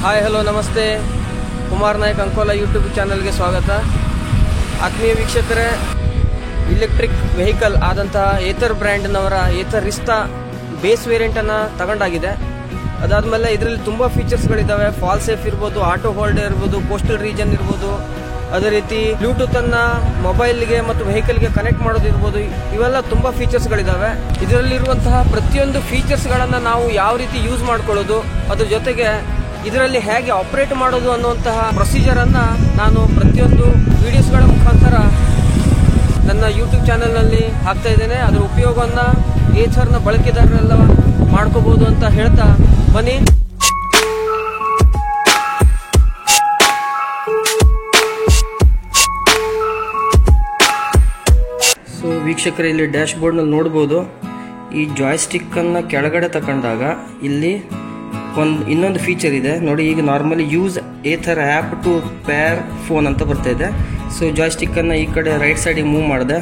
Hi hello ನಮಸ್ತೆ. Kumar Nayak Ankola YouTube ಚಾನಲ್ಗೆ ಸ್ವಾಗತ. ಆತ್ಮೀಯ ವೀಕ್ಷಕರೇ, ಇಲೆಕ್ಟ್ರಿಕ್ ವೆಹಿಕಲ್ ಆದಂತಹ ಏಥರ್ ಬ್ರ್ಯಾಂಡ್ನವರ ಏಥರ್ ರಿಸ್ತಾ ಬೇಸ್ ವೇರಿಯಂಟನ್ನು ತಗೊಂಡಾಗಿದೆ. ಅದಾದಮೇಲೆ ಇದರಲ್ಲಿ ತುಂಬ ಫೀಚರ್ಸ್ಗಳಿದ್ದಾವೆ. ಫಾಲ್ ಸೇಫ್ ಇರ್ಬೋದು, ಆಟೋ ಹೋಲ್ಡ್ ಇರ್ಬೋದು, ಕೋಸ್ಟಲ್ ರೀಜನ್ ಇರ್ಬೋದು, ಅದೇ ರೀತಿ ಬ್ಲೂಟೂತನ್ನು ಮೊಬೈಲ್ಗೆ ಮತ್ತು ವೆಹಿಕಲ್ಗೆ ಕನೆಕ್ಟ್ ಮಾಡೋದಿರ್ಬೋದು. ಇವೆಲ್ಲ ತುಂಬ ಫೀಚರ್ಸ್ಗಳಿದ್ದಾವೆ. ಇದರಲ್ಲಿರುವಂತಹ ಪ್ರತಿಯೊಂದು ಫೀಚರ್ಸ್ಗಳನ್ನು ನಾವು ಯಾವ ರೀತಿ ಯೂಸ್ ಮಾಡ್ಕೊಳ್ಳೋದು, ಅದ್ರ ಜೊತೆಗೆ ಇದರಲ್ಲಿ ಹೇಗೆ ಆಪರೇಟ್ ಮಾಡೋದು ಅನ್ನುವಂತಹ ಪ್ರೊಸೀಜರನ್ನು ನಾನು ಪ್ರತಿಯೊಂದು ವಿಡಿಯೋಸ್ಗಳ ಮುಖಾಂತರ ನನ್ನ ಯೂಟ್ಯೂಬ್ ಚಾನಲ್ನಲ್ಲಿ ಹಾಕ್ತಾ ಇದ್ದೇನೆ. ಅದರ ಉಪಯೋಗವನ್ನು ಏಥರ್ನ ಬಳಕೆದಾರರೆಲ್ಲ ಮಾಡ್ಕೋಬಹುದು ಅಂತ ಹೇಳ್ತಾ ಬನ್ನಿ. ಸೊ ವೀಕ್ಷಕರೇ, ಇಲ್ಲಿ ಡ್ಯಾಶ್ ಬೋರ್ಡ್ನಲ್ಲಿ ನೋಡ್ಬೋದು, ಈ ಜಾಯ್ಸ್ಟಿಕ್ಕನ್ನು ಕೆಳಗಡೆ ತಗೊಂಡಾಗ ಇಲ್ಲಿ ಇನ್ನೊಂದು ಫೀಚರ್ ಇದೆ ನೋಡಿ. ಈಗ normally use Ather app to pair phone ಅಂತ ಬರ್ತಾ ಇದೆ. ಸೊ ಜಾಯ್ಸ್ಟಿಕ್ಕನ್ನು ಈ ಕಡೆ ರೈಟ್ ಸೈಡಿಗೆ ಮೂವ್ ಮಾಡಿದೆ,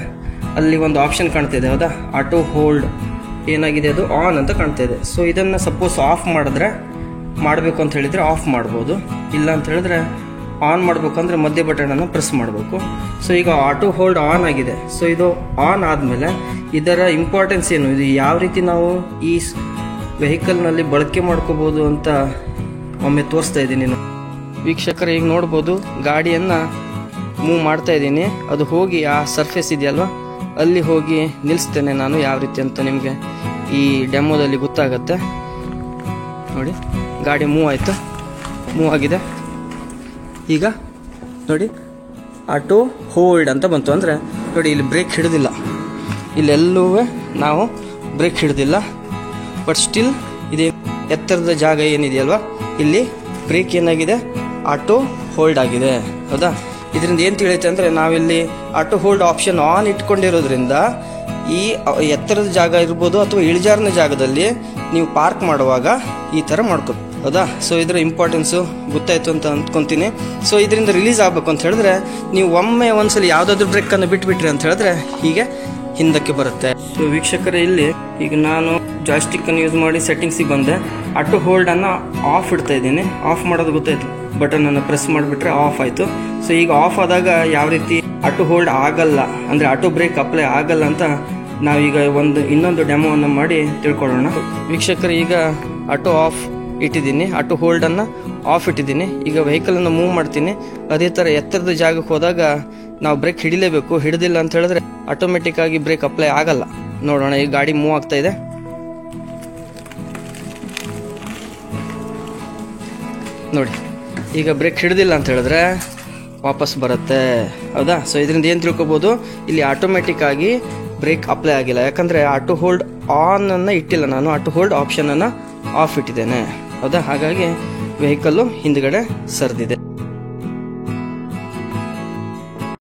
ಅಲ್ಲಿ ಒಂದು ಆಪ್ಷನ್ ಕಾಣ್ತಾ ಇದೆ, ಹೌದಾ? ಆಟೋ ಹೋಲ್ಡ್ ಏನಾಗಿದೆ, ಅದು ಆನ್ ಅಂತ ಕಾಣ್ತಾ ಇದೆ. ಸೊ ಇದನ್ನು ಸಪೋಸ್ ಆಫ್ ಮಾಡಿದ್ರೆ, ಮಾಡಬೇಕು ಅಂತ ಹೇಳಿದರೆ ಆಫ್ ಮಾಡ್ಬೋದು. ಇಲ್ಲ ಅಂತ ಹೇಳಿದ್ರೆ ಆನ್ ಮಾಡಬೇಕಂದ್ರೆ ಮಧ್ಯ ಬಟನನ್ನು ಪ್ರೆಸ್ ಮಾಡಬೇಕು. ಸೊ ಈಗ ಆಟೋ ಹೋಲ್ಡ್ ಆನ್ ಆಗಿದೆ. ಸೊ ಇದು ಆನ್ ಆದಮೇಲೆ ಇದರ ಇಂಪಾರ್ಟೆನ್ಸ್ ಏನು, ಇದು ಯಾವ ರೀತಿ ನಾವು ಈ ವೆಹಿಕಲ್ನಲ್ಲಿ ಬಳಕೆ ಮಾಡ್ಕೋಬೋದು ಅಂತ ಒಮ್ಮೆ ತೋರಿಸ್ತಾ ಇದ್ದೀನಿ. ವೀಕ್ಷಕರು ಈಗ ನೋಡ್ಬೋದು, ಗಾಡಿಯನ್ನು ಮೂವ್ ಮಾಡ್ತಾ ಇದ್ದೀನಿ. ಅದು ಹೋಗಿ ಆ ಸರ್ಫೇಸ್ ಇದೆಯಲ್ವ, ಅಲ್ಲಿ ಹೋಗಿ ನಿಲ್ಲಿಸ್ತೇನೆ ನಾನು ಯಾವ ರೀತಿ ಅಂತ ನಿಮಗೆ ಈ ಡೆಮೋದಲ್ಲಿ ಗೊತ್ತಾಗತ್ತೆ. ನೋಡಿ, ಗಾಡಿ ಮೂವ್ ಆಯಿತು, ಮೂವ್ ಆಗಿದೆ. ಈಗ ನೋಡಿ, ಆಟೋ ಹೋಲ್ಡ್ ಅಂತ ಬಂತು. ಅಂದರೆ ನೋಡಿ, ಇಲ್ಲಿ ಬ್ರೇಕ್ ಹಿಡಿದಿಲ್ಲ, ಇಲ್ಲೆಲ್ಲೂ ನಾವು ಬ್ರೇಕ್ ಹಿಡಿದಿಲ್ಲ. ಬಟ್ ಸ್ಟಿಲ್ ಇದೇ ಎತ್ತರದ ಜಾಗ ಏನಿದೆಯಲ್ವಾ, ಇಲ್ಲಿ ಬ್ರೇಕ್ ಏನಾಗಿದೆ, ಆಟೋ ಹೋಲ್ಡ್ ಆಗಿದೆ, ಹೌದಾ? ಇದರಿಂದ ಏನು ತಿಳಿಯುತ್ತೆ ಅಂದರೆ, ನಾವಿಲ್ಲಿ ಆಟೋ ಹೋಲ್ಡ್ ಆಪ್ಷನ್ ಆನ್ ಇಟ್ಕೊಂಡಿರೋದ್ರಿಂದ ಈ ಎತ್ತರದ ಜಾಗ ಇರ್ಬೋದು ಅಥವಾ ಇಳಿಜಾರಿನ ಜಾಗದಲ್ಲಿ ನೀವು ಪಾರ್ಕ್ ಮಾಡುವಾಗ ಈ ಥರ ಮಾಡ್ಕೊ, ಹೌದಾ? ಸೊ ಇದರ ಇಂಪಾರ್ಟೆನ್ಸು ಗೊತ್ತಾಯ್ತು ಅಂತ ಅಂದ್ಕೊತೀನಿ. ಸೊ ಇದರಿಂದ ರಿಲೀಸ್ ಆಗಬೇಕು ಅಂತ ಹೇಳಿದ್ರೆ ನೀವು ಒಮ್ಮೆ ಒಂದ್ಸಲ ಯಾವುದಾದ್ರೂ ಬ್ರೇಕನ್ನು ಬಿಟ್ಬಿಟ್ರಿ ಅಂತ ಹೇಳಿದ್ರೆ ಹೀಗೆ ಹಿಂದಕ್ಕೆ ಬರುತ್ತೆ. ಸೊ ವೀಕ್ಷಕರೇ, ಇಲ್ಲಿ ಈಗ ನಾನು ಜಾಯ್ಸ್ಟಿಕ್ಕನ್ನು ಯೂಸ್ ಮಾಡಿ ಸೆಟ್ಟಿಂಗ್ಸಿಗೆ ಬಂದೆ. ಆಟೋ ಹೋಲ್ಡನ್ನು ಆಫ್ ಇಡ್ತಾ ಇದ್ದೀನಿ. ಆಫ್ ಮಾಡೋದು ಗೊತ್ತಾಯ್ತು, ಬಟನನ್ನು ಪ್ರೆಸ್ ಮಾಡಿಬಿಟ್ರೆ ಆಫ್ ಆಯಿತು. ಸೊ ಈಗ ಆಫ್ ಆದಾಗ ಯಾವ ರೀತಿ ಆಟೋ ಹೋಲ್ಡ್ ಆಗಲ್ಲ, ಅಂದರೆ ಆಟೋ ಬ್ರೇಕ್ ಅಪ್ಲೈ ಆಗಲ್ಲ ಅಂತ ನಾವೀಗ ಇನ್ನೊಂದು ಡೆಮೋವನ್ನು ಮಾಡಿ ತಿಳ್ಕೊಳ್ಳೋಣ. ವೀಕ್ಷಕರು, ಈಗ ಆಟೋ ಆಫ್ ಇಟ್ಟಿದ್ದೀನಿ, ಆಟೋ ಹೋಲ್ಡನ್ನು ಆಫ್ ಇಟ್ಟಿದ್ದೀನಿ. ಈಗ ವೆಹಿಕಲನ್ನು ಮೂವ್ ಮಾಡ್ತೀನಿ. ಅದೇ ಥರ ಎತ್ತರದ ಜಾಗಕ್ಕೆ ಹೋದಾಗ ನಾವು ಬ್ರೇಕ್ ಹಿಡಿಲೇಬೇಕು. ಹಿಡಿದಿಲ್ಲ ಅಂತ ಹೇಳಿದ್ರೆ ಆಟೋಮೆಟಿಕ್ ಆಗಿ ಬ್ರೇಕ್ ಅಪ್ಲೈ ಆಗಲ್ಲ. ನೋಡೋಣ, ಈ ಗಾಡಿ ಮೂವ್ ಆಗ್ತಾ ಇದೆ. ನೋಡಿ, ಈಗ ಬ್ರೇಕ್ ಹಿಡಿದಿಲ್ಲ ಅಂತ ಹೇಳಿದ್ರೆ ವಾಪಸ್ ಬರುತ್ತೆ, ಹೌದಾ? ಸೊ ಇದರಿಂದ ಏನು ತಿಳ್ಕೊಬೋದು, ಇಲ್ಲಿ ಆಟೋಮೆಟಿಕ್ ಆಗಿ ಬ್ರೇಕ್ ಅಪ್ಲೈ ಆಗಿಲ್ಲ. ಯಾಕಂದರೆ ಆಟೋ ಹೋಲ್ಡ್ ಆನ್ ಅನ್ನು ಇಟ್ಟಿಲ್ಲ ನಾನು, ಆಟೋ ಹೋಲ್ಡ್ ಆಪ್ಷನನ್ನು ಆಫ್ ಇಟ್ಟಿದ್ದೇನೆ, ಹೌದಾ? ಹಾಗಾಗಿ ವೆಹಿಕಲ್ಲು ಹಿಂದ್ಗಡೆ ಸರಿದಿದೆ.